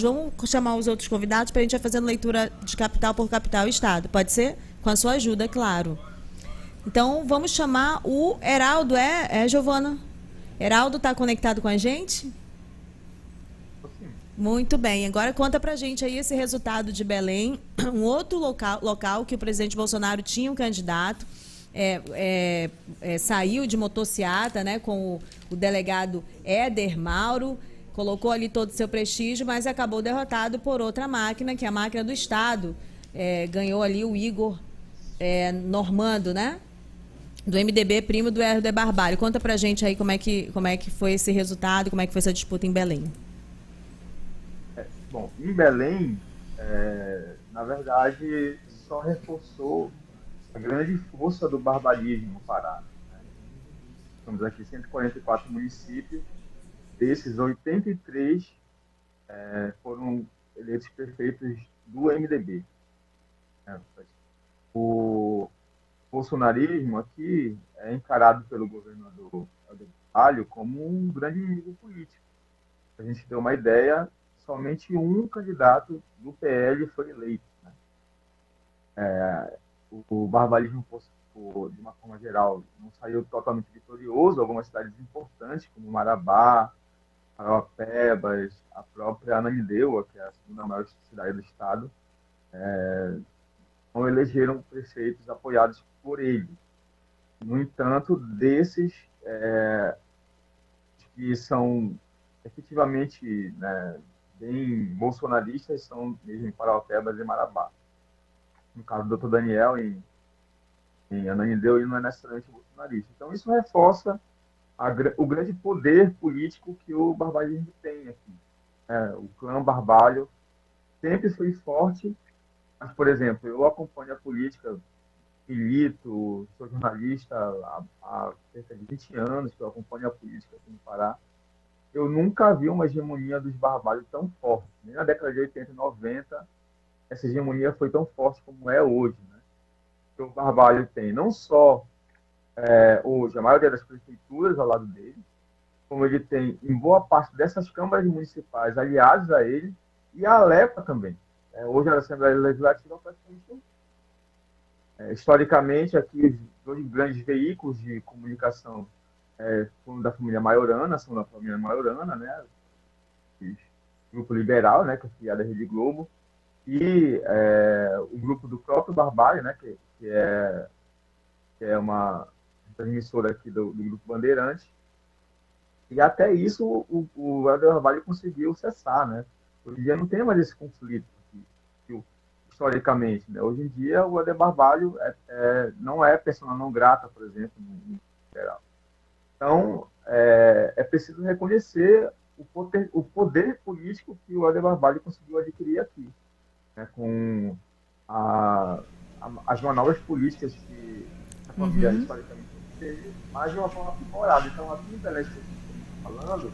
Vamos chamar os outros convidados para a gente ir fazendo leitura de capital por capital e estado. Pode ser? Com a sua ajuda, é claro. Então, vamos chamar o Heraldo, Giovana? Heraldo está conectado com a gente? Muito bem. Agora conta pra gente aí esse resultado de Belém, um outro local que o presidente Bolsonaro tinha um candidato, saiu de motociata, né, com o delegado Éder Mauro, colocou ali todo o seu prestígio, mas acabou derrotado por outra máquina, que é a máquina do Estado. Ganhou ali o Igor Normando, né? Do MDB, primo do Herder Barbalho. Conta pra gente aí como é que foi esse resultado, como é que foi essa disputa em Belém. Bom, em Belém, na verdade, só reforçou a grande força do barbalismo no Pará. Né? Temos aqui 144 municípios, desses 83 foram eleitos prefeitos do MDB. Né? O bolsonarismo aqui é encarado pelo governador Helder Barbalho como um grande inimigo político. Para a gente ter uma ideia, somente um candidato do PL foi eleito. Né? O barbalismo, de uma forma geral, não saiu totalmente vitorioso. Algumas cidades importantes, como Marabá, Parauapebas, a própria Ananindeua, que é a segunda maior cidade do estado, não elegeram prefeitos apoiados por ele. No entanto, desses que são efetivamente, né, bem bolsonaristas, são mesmo em Parauapebas e Marabá. No caso do Dr. Daniel, em Ananindeua, ele não é necessariamente bolsonarista. Então, isso reforça o grande poder político que o barbalismo tem aqui. O clã Barbalho sempre foi forte, mas, por exemplo, eu acompanho a política, milito, sou jornalista há cerca de 20 anos que eu acompanho a política aqui no Pará. Eu nunca vi uma hegemonia dos Barbalhos tão forte. Nem na década de 80 e 90, essa hegemonia foi tão forte como é hoje. Né? Porque o Barbalho tem não só hoje a maioria das prefeituras ao lado dele, como ele tem em boa parte dessas câmaras municipais aliados a ele, e a Alepa também. Hoje a Assembleia Legislativa praticamente historicamente, aqui os dois grandes veículos de comunicação foram da família Maiorana, são da família Maiorana, né? O Grupo Liberal, né, que é criado da Rede Globo, e o grupo do próprio Barbalho, né, que é uma emissora aqui do Grupo Bandeirantes. E até isso o Helder Barbalho conseguiu cessar, né? Hoje em dia não tem mais esse conflito historicamente, né? Hoje em dia o Helder Barbalho não é persona não grata, por exemplo, no geral. Então, é preciso reconhecer o poder político que o Helder Barbalho conseguiu adquirir aqui, né? Com as manobras políticas que a família historicamente teve, mas de uma forma aprimorada. Então, aqui em Belém, falando,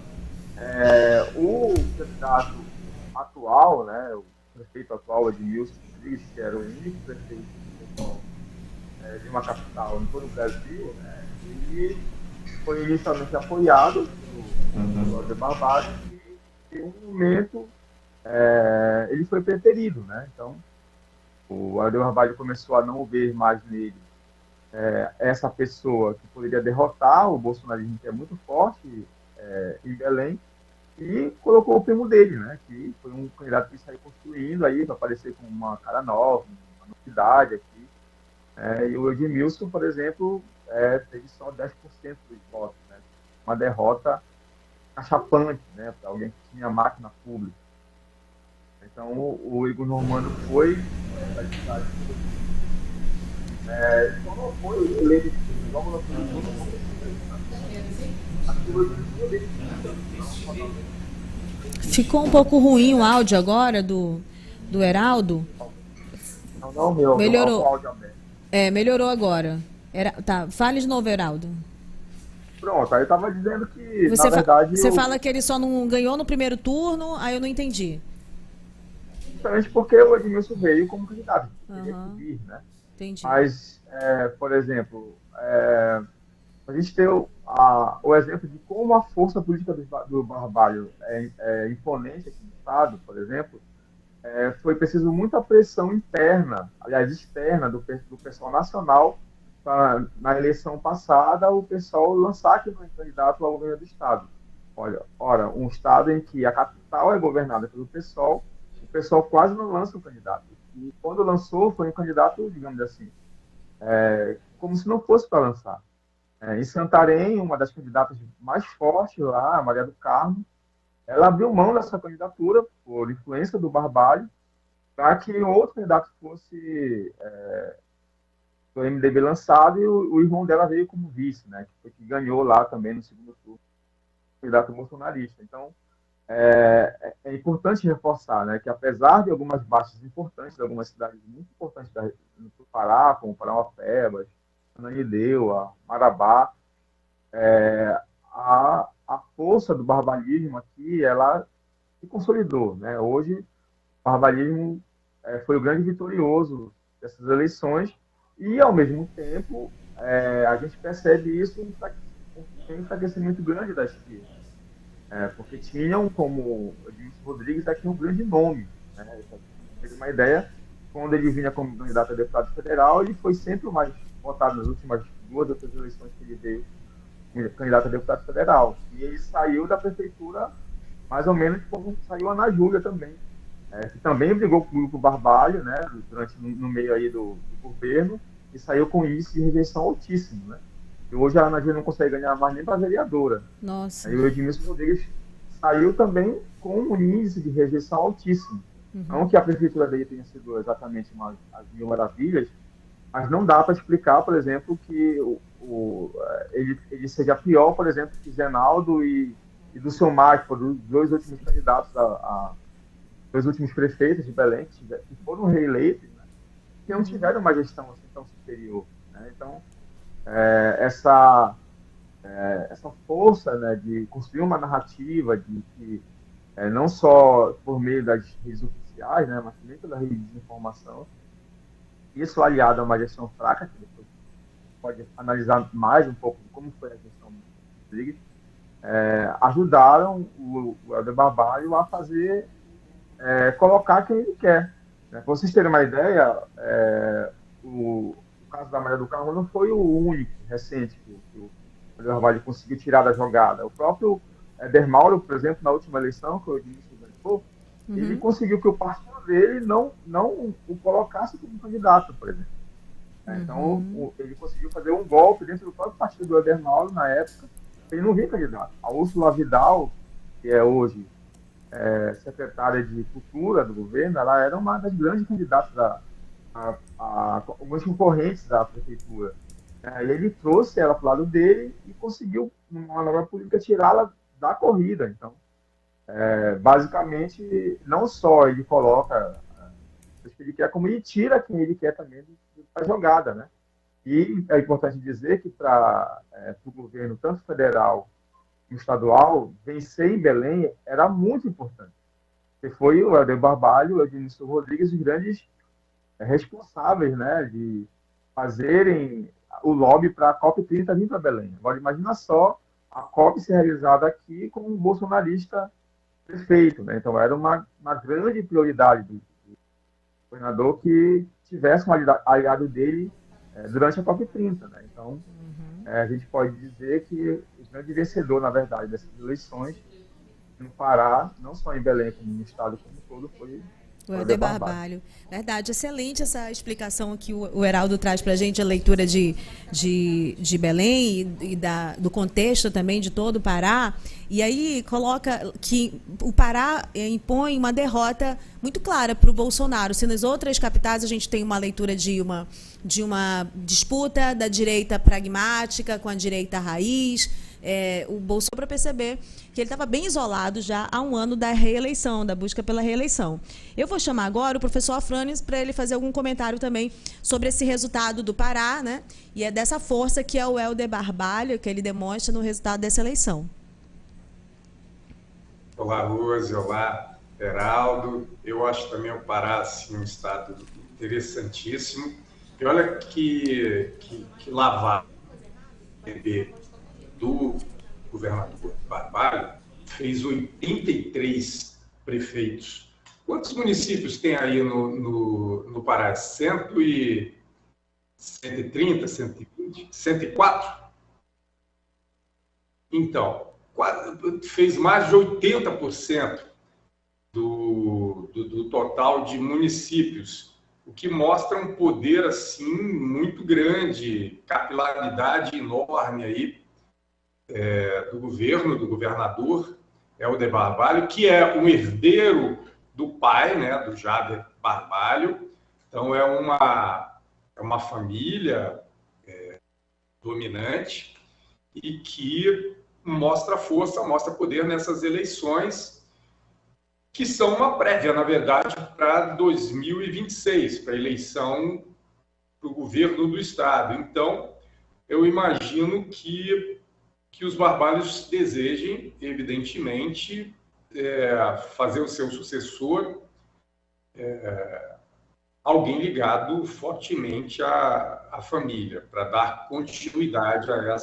o candidato atual, né, o prefeito atual, Edmilson Rodrigues, que era o único prefeito de uma capital em todo o Brasil, né, ele foi inicialmente apoiado pelo Helder Barbalho e, em um momento, ele foi preterido. Né? Então, o Helder Barbalho começou a não ver mais nele essa pessoa que poderia derrotar o bolsonarismo, que é muito forte em Belém, e colocou o primo dele, né, que foi um candidato que saiu construindo aí para aparecer com uma cara nova, uma novidade aqui. E o Edmilson, por exemplo, teve só 10% dos votos, né, uma derrota cachapante, né, para alguém que tinha máquina pública. Então, o Igor Normando foi da cidade só não foi eleito logo no segundo turno. Ficou um pouco ruim o áudio agora do Heraldo. Não, meu Melhorou. áudio aberto. Melhorou agora. Tá, fale de novo, Heraldo. Pronto, aí eu estava dizendo que, na verdade... Você fala que ele só não ganhou no primeiro turno, aí eu não entendi. Justamente porque o Edmilson veio como candidato, queria subir, né? Entendi. Mas, por exemplo, A gente tem o exemplo de como a força política do Barbalho é imponente aqui no Estado, por exemplo. Foi preciso muita pressão interna, aliás, externa, do pessoal nacional, para, na eleição passada, o pessoal lançar aqui um candidato ao governo do Estado. Olha, ora, um Estado em que a capital é governada pelo PSOL, o PSOL quase não lança um candidato. E quando lançou, foi um candidato, digamos assim, como se não fosse para lançar. Em Santarém, uma das candidatas mais fortes lá, a Maria do Carmo, ela abriu mão dessa candidatura por influência do Barbalho para que outro candidato fosse do MDB lançado e o irmão dela veio como vice, né? Que ganhou lá também no segundo turno, candidato bolsonarista. Então, é importante reforçar, né, que apesar de algumas baixas importantes, de algumas cidades muito importantes do Pará, como Parauapebas, Ananindeua, Marabá, a força do barbalismo aqui, ela se consolidou, né? Hoje, o barbalismo foi o grande vitorioso dessas eleições e, ao mesmo tempo, a gente percebe isso um enfraquecimento grande da esquerda, porque tinham como Edilson Rodrigues aqui um grande nome, né? Teve uma ideia, quando ele vinha como candidato a deputado federal, ele foi sempre o mais votado nas últimas duas outras eleições que ele veio candidato a deputado federal. E ele saiu da prefeitura mais ou menos como saiu a Ana Júlia também, que também brigou com o grupo Barbalho, né, no meio aí do governo, e saiu com índice de rejeição altíssimo, né? E hoje a Ana Júlia não consegue ganhar mais nem para vereadora. Nossa. Aí o Edmilson Rodrigues saiu também com um índice de rejeição altíssimo. Não que a prefeitura dele tenha sido exatamente as mil maravilhas, mas não dá para explicar, por exemplo, que ele seja pior, por exemplo, que Zenaldo e do seu Mar, os dois últimos candidatos, dois últimos prefeitos de Belém, que foram reeleitos, né, que não tiveram uma gestão assim tão superior. Né? Então, essa força, né, de construir uma narrativa de que não só por meio das redes oficiais, né, mas também pela rede de informação, isso aliado a uma gestão fraca, que depois pode analisar mais um pouco de como foi a gestão do Rodrigues, ajudaram o Helder Barbalho a fazer, colocar quem ele quer. Né? Para vocês terem uma ideia, o caso da Maria do Carmo não foi o único recente que o Helder Barbalho conseguiu tirar da jogada. O próprio Éder Mauro, por exemplo, na última eleição, que o Edmilson ganhou, ele conseguiu que o partido dele não o colocasse como candidato, por exemplo. Então, ele conseguiu fazer um golpe dentro do próprio partido do Éder Mauro, na época, ele não via candidato. A Úrsula Vidal, que é hoje secretária de Cultura do governo, ela era uma das grandes candidatas a alguns concorrentes da prefeitura. E ele trouxe ela para o lado dele e conseguiu, numa nova política, tirá-la da corrida. Então, basicamente, não só ele coloca o que ele quer, como ele tira quem ele quer também da jogada, né? E é importante dizer que para o governo, tanto federal como estadual, vencer em Belém era muito importante. Porque foi o Helder Barbalho e o Edmilson Rodrigues os grandes responsáveis, né, de fazerem o lobby para a COP30 vir para Belém. Agora, imagina só a COP ser realizada aqui com um bolsonarista prefeito, né? Então, era uma grande prioridade do governador que tivesse um aliado dele durante a COP30, né? Então, a gente pode dizer que o grande vencedor, na verdade, dessas eleições no Pará, não só em Belém, como no estado como um todo, foi o Helder Barbalho. Verdade, excelente essa explicação que o Heraldo traz para a gente, a leitura de Belém e do contexto também de todo o Pará. E aí coloca que o Pará impõe uma derrota muito clara para o Bolsonaro. Se nas outras capitais a gente tem uma leitura de uma disputa da direita pragmática com a direita raiz, o Bolsonaro, para perceber que ele estava bem isolado já há um ano da reeleição, da busca pela reeleição. Eu vou chamar agora o professor Afrânios para ele fazer algum comentário também sobre esse resultado do Pará, né? E é dessa força que é o Helder Barbalho, que ele demonstra no resultado dessa eleição. Olá, Rose, olá, Heraldo. Eu acho também o Pará assim, um estado interessantíssimo. E olha que lavagem PB do governador Barbalho fez 83 prefeitos. Quantos municípios tem aí no Pará? 130, 120, 104? Então, fez mais de 80% do total de municípios, o que mostra um poder assim muito grande, capilaridade enorme aí do governo, do governador Helder Barbalho, que é um herdeiro do pai, né, do Jader Barbalho. Então é uma família dominante e que mostra força, mostra poder nessas eleições, que são uma prévia, na verdade, para 2026, para a eleição para o governo do Estado. Então, eu imagino que os Barbalhos desejem, evidentemente, fazer o seu sucessor alguém ligado fortemente à família, para dar continuidade a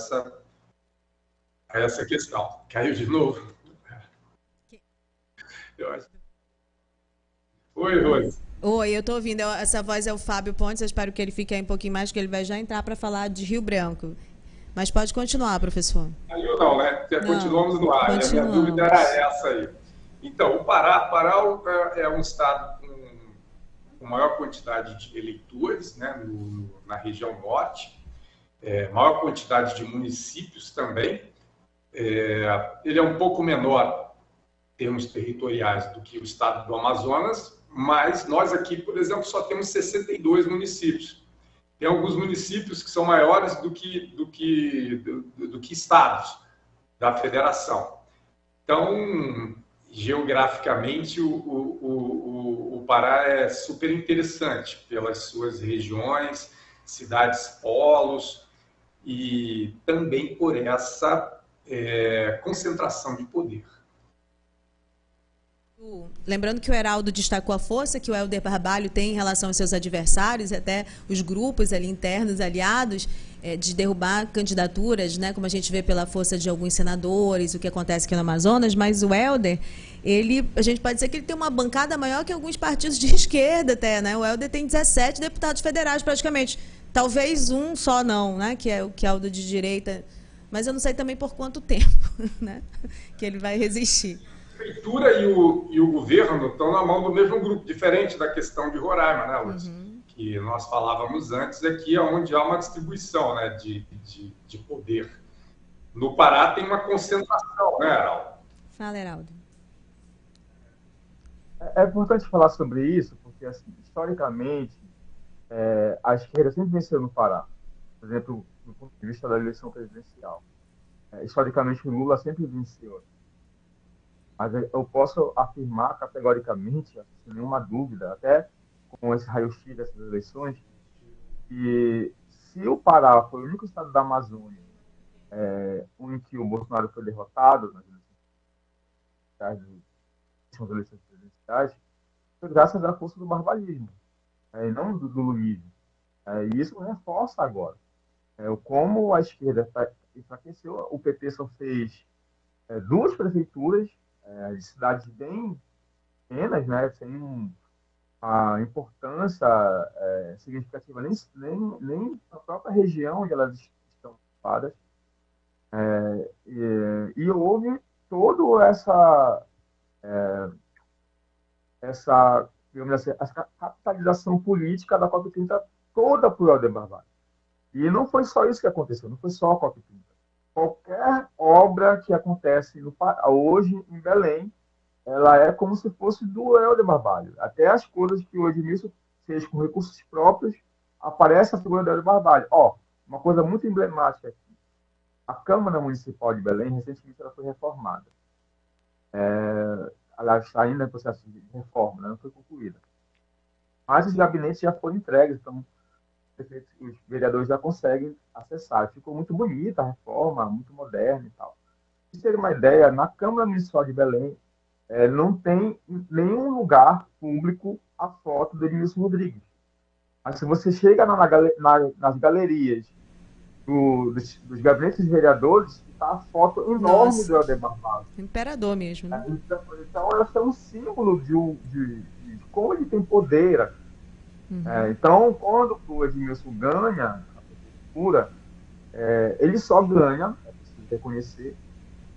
essa questão. Caiu de novo? Oi, Rose. Oi, eu estou ouvindo. Essa voz é o Fábio Pontes. Eu espero que ele fique aí um pouquinho mais, que ele vai já entrar para falar de Rio Branco. Mas pode continuar, professor. Caiu não, né? Continuamos no ar. Continuamos. A minha dúvida era essa aí. Então, o Pará é um estado com maior quantidade de eleitores, né, na região norte, maior quantidade de municípios também. Ele é um pouco menor em termos territoriais do que o estado do Amazonas, mas nós aqui, por exemplo, só temos 62 municípios. Tem alguns municípios que são maiores do que estados da federação. Então, geograficamente, o Pará é super interessante pelas suas regiões, cidades polos, e também por essa concentração de poder. Lembrando que o Heraldo destacou a força que o Helder Barbalho tem em relação aos seus adversários, até os grupos ali internos aliados, de derrubar candidaturas, né, como a gente vê pela força de alguns senadores, o que acontece aqui no Amazonas, mas o Helder, a gente pode dizer que ele tem uma bancada maior que alguns partidos de esquerda até, né? O Helder tem 17 deputados federais praticamente, talvez um só não, né, que é o do de direita, mas eu não sei também por quanto tempo, né, que ele vai resistir. A prefeitura e o governo estão na mão do mesmo grupo, diferente da questão de Roraima, né, Lúcia? Que nós falávamos antes, aqui é onde há uma distribuição, né, de poder. No Pará tem uma concentração, né, Heraldo? Fala, Heraldo. É importante falar sobre isso, porque, assim, historicamente, a esquerda sempre venceu no Pará. Por exemplo, do ponto de vista da eleição presidencial. Historicamente, o Lula sempre venceu. Mas eu posso afirmar categoricamente, sem nenhuma dúvida, até com esse raio-x dessas eleições, que se o Pará foi o único estado da Amazônia em que o Bolsonaro foi derrotado nas eleições presidenciais, foi graças à força do barbalismo, e não do lulismo. E isso reforça agora como a esquerda enfraqueceu. O PT só fez 2 prefeituras de cidades bem pequenas, né, sem a importância significativa nem na própria região onde elas estão ocupadas. E houve toda digamos assim, essa capitalização política da COP30 toda por Helder Barbalho. E não foi só isso que aconteceu, não foi só a COP30. Qualquer obra que acontece hoje em Belém, ela é como se fosse do Helder Barbalho. Até as coisas que o Edmilson fez com recursos próprios, aparece a figura do Helder Barbalho. Uma coisa muito emblemática aqui. A Câmara Municipal de Belém, recentemente, ela foi reformada. Aliás, está ainda em processo de reforma, né? Não foi concluída. Mas os gabinetes já foram entregues, então os vereadores já conseguem acessar. Ficou muito bonita a reforma, muito moderna e tal. Para ter uma ideia, na Câmara Municipal de Belém, não tem nenhum lugar público a foto do Edmilson Rodrigues. Mas se você chega nas galerias dos gabinetes de vereadores está a foto enorme Nossa. do Helder Barbalho. Imperador mesmo, né? Então ela é um símbolo de como ele tem poder aqui. Então, quando o Edmilson ganha a prefeitura, ele só ganha, é preciso reconhecer,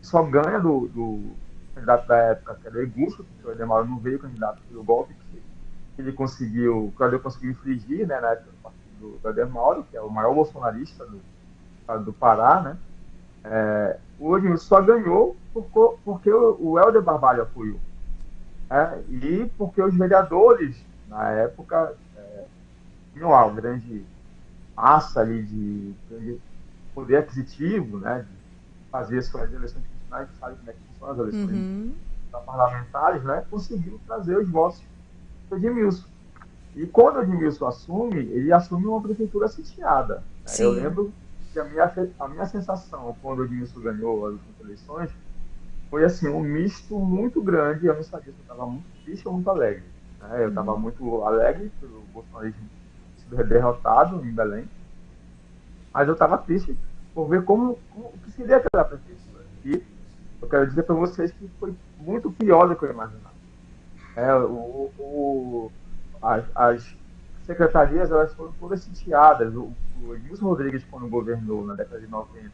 só ganha do candidato da época, que era o Augusto, porque o Helder Mauro não veio candidato pelo golpe que ele conseguiu, que o Helder conseguiu infligir, né, na época do partido do Helder Mauro, que é o maior bolsonarista do Pará, né? O Edmilson só ganhou porque o Helder Barbalho apoiou. E porque os vereadores, na época, tinham uma grande massa ali de poder aquisitivo, né, de fazer suas eleições constitucionais, sabe como é que funcionam as eleições parlamentares, né, conseguiu trazer os votos do Edmilson. E quando o Edmilson assume, ele assume uma prefeitura sitiada. Eu lembro que a minha sensação quando o Edmilson ganhou as últimas eleições foi assim, um misto muito grande. Eu não sabia se eu estava muito triste ou muito alegre. Eu estava muito alegre pelo bolsonarismo sido derrotado em Belém, mas eu estava triste por ver o que seria aquela prefeitura. E eu quero dizer para vocês que foi muito pior do que eu imaginava. As secretarias, elas foram todas sitiadas. O Edmilson Rodrigues, quando governou na década de 90,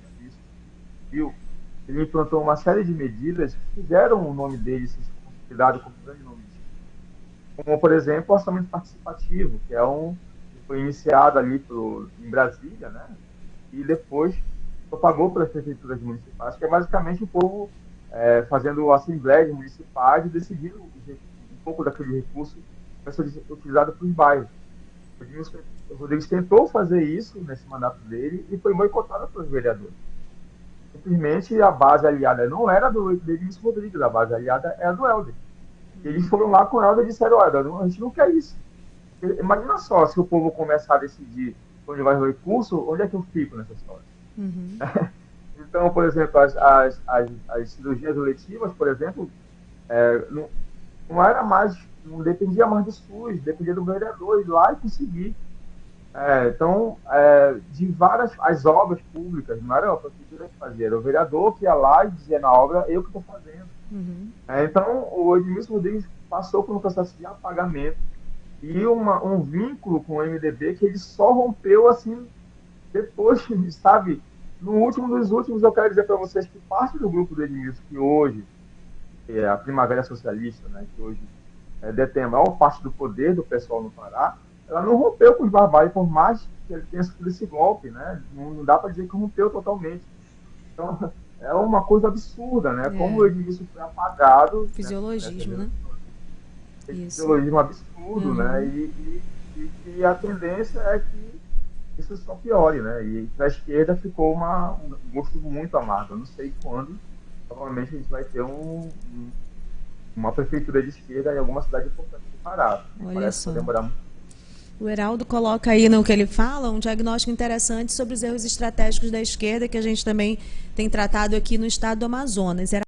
ele implantou uma série de medidas que fizeram o nome dele ser considerado como um grande nome. Como, por exemplo, o orçamento participativo, que foi iniciado ali em Brasília, né? E depois propagou pelas prefeituras municipais, que é basicamente o povo fazendo assembleias municipais e decidindo um pouco daquele recurso vai ser utilizado para os bairros. O Edmilson Rodrigues tentou fazer isso nesse mandato dele e foi boicotado pelos vereadores. Simplesmente a base aliada não era do Edmilson Rodrigues, a base aliada era do Helder. Eles foram lá com o Helder e disseram: olha, a gente não quer isso. Imagina só, se o povo começar a decidir onde vai o recurso, onde é que eu fico nessa história? Então, por exemplo, as cirurgias eletivas, por exemplo, não dependia mais do SUS, dependia do vereador ir lá e conseguir. Então, as obras públicas, não era a prefeitura que fazia, era o vereador que ia lá e dizia na obra: eu que estou fazendo. Então, o Edmilson Rodrigues passou por um processo de apagamento e um vínculo com o MDB que ele só rompeu assim depois, sabe? No último dos últimos, eu quero dizer para vocês que parte do grupo do Edmilson, que hoje é a Primavera Socialista, né, que hoje detém a maior parte do poder do pessoal no Pará, ela não rompeu com os Barbalho, por mais que ele tenha sofrido esse golpe, né? Não dá para dizer que rompeu totalmente. Então, é uma coisa absurda, né? Como o Edmilson foi apagado. Fisiologismo, né? Fisiologismo absurdo, né? E a tendência é que isso só piore, né? E para a esquerda ficou um gosto muito amargo. Eu não sei quando, provavelmente a gente vai ter uma prefeitura de esquerda em alguma cidade importante do Pará. Olha só. Demorar muito. O Heraldo coloca aí no que ele fala um diagnóstico interessante sobre os erros estratégicos da esquerda que a gente também tem tratado aqui no estado do Amazonas.